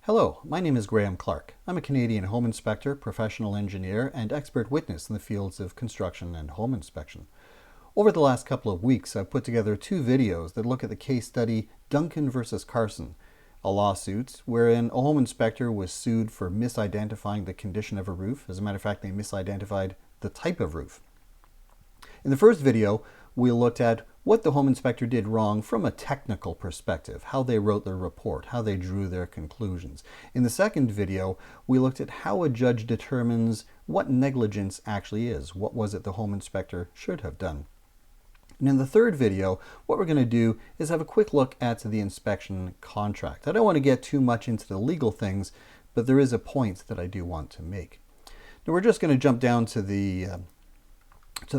Hello, my name is Graham Clark. I'm a Canadian home inspector, professional engineer, and expert witness in the fields of construction and home inspection. Over the last couple of weeks, I've put together two videos that look at the case study Duncan versus Carson, a lawsuit wherein a home inspector was sued for misidentifying the condition of a roof. As a matter of fact, they misidentified the type of roof. In the first video, we looked at what the home inspector did wrong from a technical perspective, how they wrote their report, how they drew their conclusions. In the second video, we looked at how a judge determines what negligence actually is. What was it the home inspector should have done? And in the third video, what we're going to do is have a quick look at the inspection contract. I don't want to get too much into the legal things, but there is a point that I do want to make. Now we're just going to jump down to the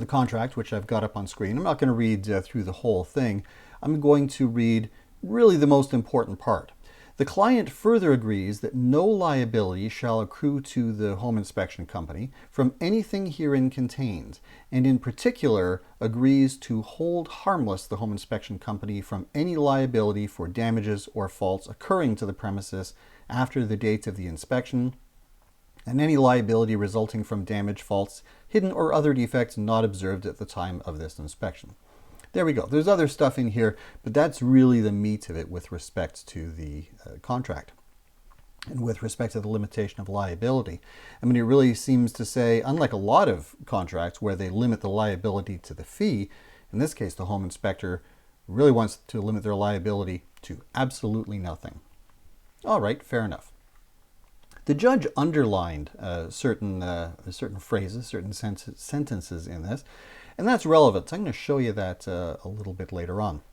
contract, which I've got up on screen. I'm not going to read through the whole thing. I'm going to read really the most important part. The client further agrees that no liability shall accrue to the home inspection company from anything herein contained, and in particular agrees to hold harmless the home inspection company from any liability for damages or faults occurring to the premises after the date of the inspection, and any liability resulting from damage, faults, hidden or other defects not observed at the time of this inspection. There we go. There's other stuff in here, but that's really the meat of it with respect to the contract and with respect to the limitation of liability. I mean, it really seems to say, unlike a lot of contracts where they limit the liability to the fee, in this case, the home inspector really wants to limit their liability to absolutely nothing. All right, fair enough. The judge underlined certain phrases, certain sentences in this, and that's relevant. So I'm going to show you that a little bit later on.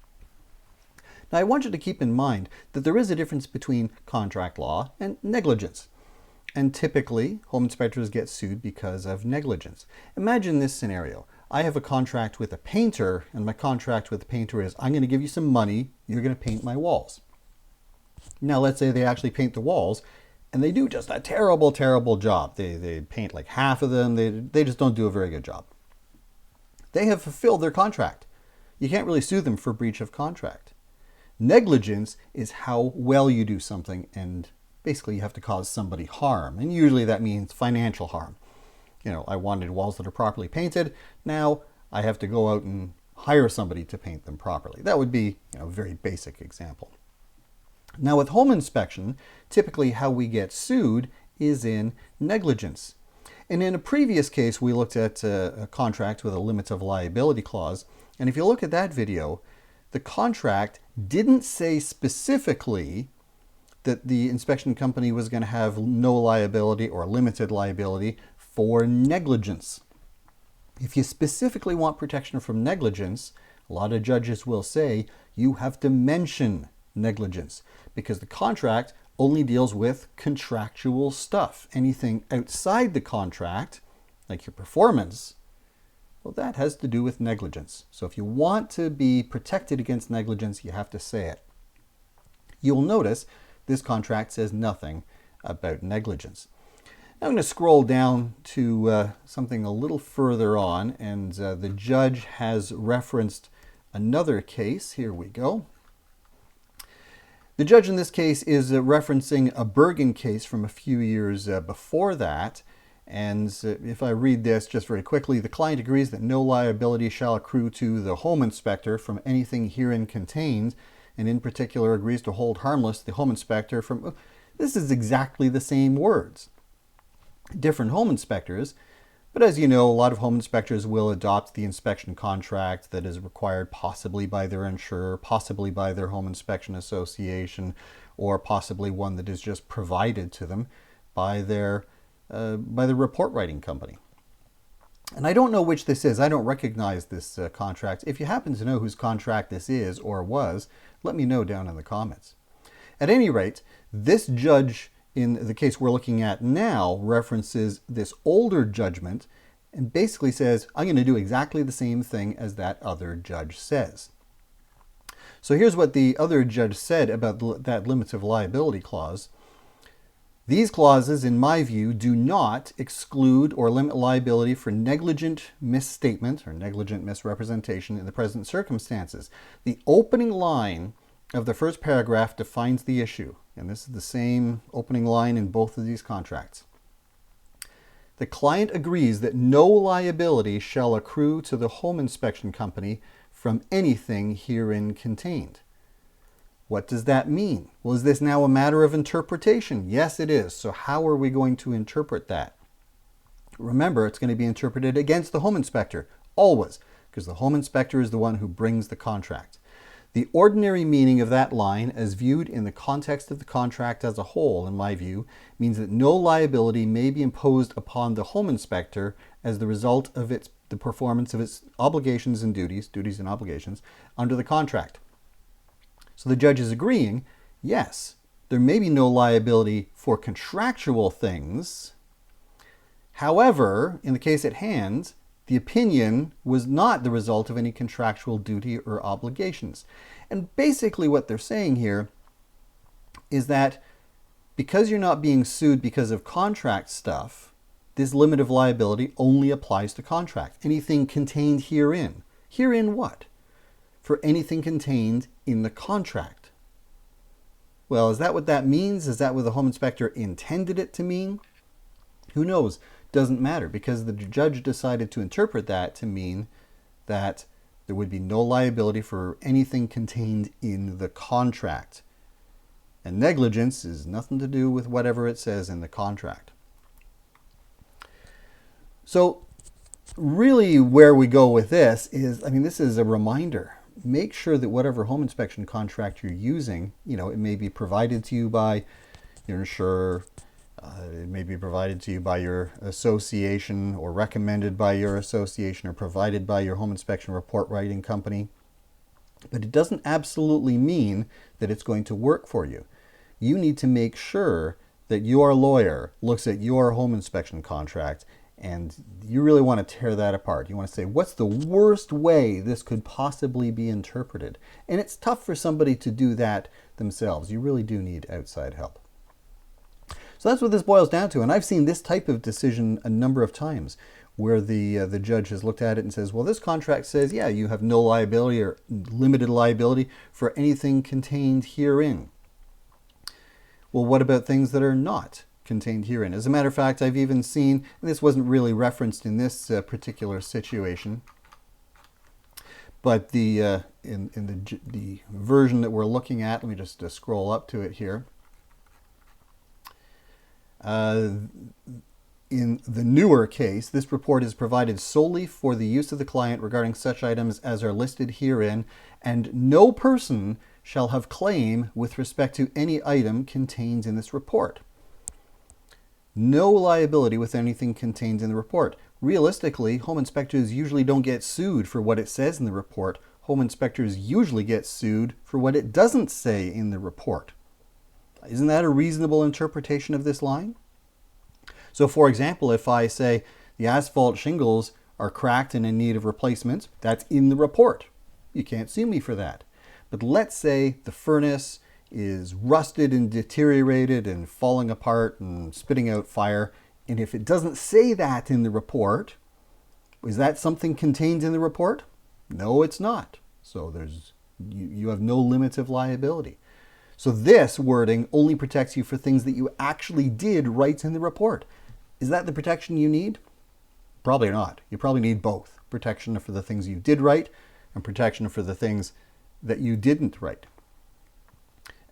Now, I want you to keep in mind that there is a difference between contract law and negligence. And typically, home inspectors get sued because of negligence. Imagine this scenario. I have a contract with a painter, and my contract with the painter is, I'm going to give you some money, you're going to paint my walls. Now, let's say they actually paint the walls, and they do just a terrible, terrible job. They paint like half of them. They just don't do a very good job. They have fulfilled their contract. You can't really sue them for breach of contract. Negligence is how well you do something, and basically you have to cause somebody harm. And usually that means financial harm. You know, I wanted walls that are properly painted. Now I have to go out and hire somebody to paint them properly. That would be a very basic example. Now with home inspection, typically how we get sued is in negligence. And in a previous case, we looked at a contract with a limit of liability clause. And if you look at that video, the contract didn't say specifically that the inspection company was going to have no liability or limited liability for negligence. If you specifically want protection from negligence, a lot of judges will say you have to mention negligence, because the contract only deals with contractual stuff. Anything outside the contract, like your performance, well, that has to do with negligence. So if you want to be protected against negligence, you have to say it. You'll notice this contract says nothing about negligence. Now I'm going to scroll down to something a little further on, and the judge has referenced another case. Here we go. The judge in this case is referencing a Bergen case from a few years before that. And if I read this just very quickly, the client agrees that no liability shall accrue to the home inspector from anything herein contained, and in particular agrees to hold harmless the home inspector from... This is exactly the same words. Different home inspectors. But as you know, a lot of home inspectors will adopt the inspection contract that is required possibly by their insurer, possibly by their home inspection association, or possibly one that is just provided to them by the report writing company. And I don't know which this is. I don't recognize this contract. If you happen to know whose contract this is or was, let me know down in the comments. At any rate, this judge in the case we're looking at now references this older judgment and basically says, I'm going to do exactly the same thing as that other judge says. So here's what the other judge said about that limits of liability clause. These clauses, in my view, do not exclude or limit liability for negligent misstatement or negligent misrepresentation in the present circumstances. The opening line of the first paragraph defines the issue. And this is the same opening line in both of these contracts. The client agrees that no liability shall accrue to the home inspection company from anything herein contained. What does that mean? Well, is this now a matter of interpretation? Yes, it is. So how are we going to interpret that? Remember, it's going to be interpreted against the home inspector, always, because the home inspector is the one who brings the contract. The ordinary meaning of that line, as viewed in the context of the contract as a whole, in my view, means that no liability may be imposed upon the home inspector as the result of the performance of its obligations and duties and obligations, under the contract. So the judge is agreeing, yes, there may be no liability for contractual things. However, in the case at hand, the opinion was not the result of any contractual duty or obligations. And basically what they're saying here is that because you're not being sued because of contract stuff, this limit of liability only applies to contract. Anything contained herein. Herein what? For anything contained in the contract. Well, is that what that means? Is that what the home inspector intended it to mean? Who knows? Doesn't matter, because the judge decided to interpret that to mean that there would be no liability for anything contained in the contract. And negligence is nothing to do with whatever it says in the contract. So really where we go with this is, this is a reminder. Make sure that whatever home inspection contract you're using, it may be provided to you by your insurer, it may be provided to you by your association, or recommended by your association, or provided by your home inspection report writing company. But it doesn't absolutely mean that it's going to work for you. You need to make sure that your lawyer looks at your home inspection contract, and you really want to tear that apart. You want to say, what's the worst way this could possibly be interpreted? And it's tough for somebody to do that themselves. You really do need outside help. So that's what this boils down to. And I've seen this type of decision a number of times, where the judge has looked at it and says, well, this contract says, yeah, you have no liability or limited liability for anything contained herein. Well, what about things that are not contained herein? As a matter of fact, I've even seen, and this wasn't really referenced in this particular situation, but in the version that we're looking at, let me just scroll up to it here. In the newer case, this report is provided solely for the use of the client regarding such items as are listed herein, and no person shall have claim with respect to any item contained in this report. No liability with anything contained in the report. Realistically, home inspectors usually don't get sued for what it says in the report. Home inspectors usually get sued for what it doesn't say in the report. Isn't that a reasonable interpretation of this line? So for example, if I say the asphalt shingles are cracked and in need of replacement, that's in the report. You can't sue me for that. But let's say the furnace is rusted and deteriorated and falling apart and spitting out fire, and if it doesn't say that in the report, is that something contained in the report? No, it's not. So you have no limit of liability. So this wording only protects you for things that you actually did write in the report. Is that the protection you need? Probably not. You probably need both. Protection for the things you did write and protection for the things that you didn't write.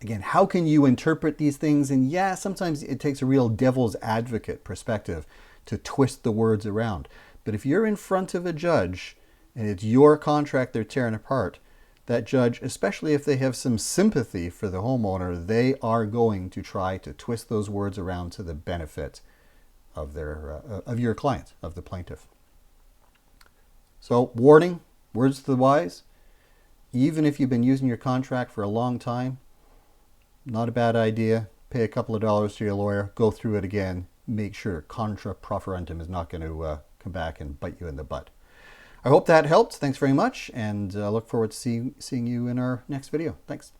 Again, how can you interpret these things? And yeah, sometimes it takes a real devil's advocate perspective to twist the words around. But if you're in front of a judge and it's your contract they're tearing apart, that judge, especially if they have some sympathy for the homeowner, they are going to try to twist those words around to the benefit of your client, of the plaintiff. So, warning, words to the wise. Even if you've been using your contract for a long time, not a bad idea. Pay a couple of dollars to your lawyer, go through it again, make sure contra proferentum is not going to come back and bite you in the butt. I hope that helped. Thanks very much, and I look forward to seeing you in our next video. Thanks.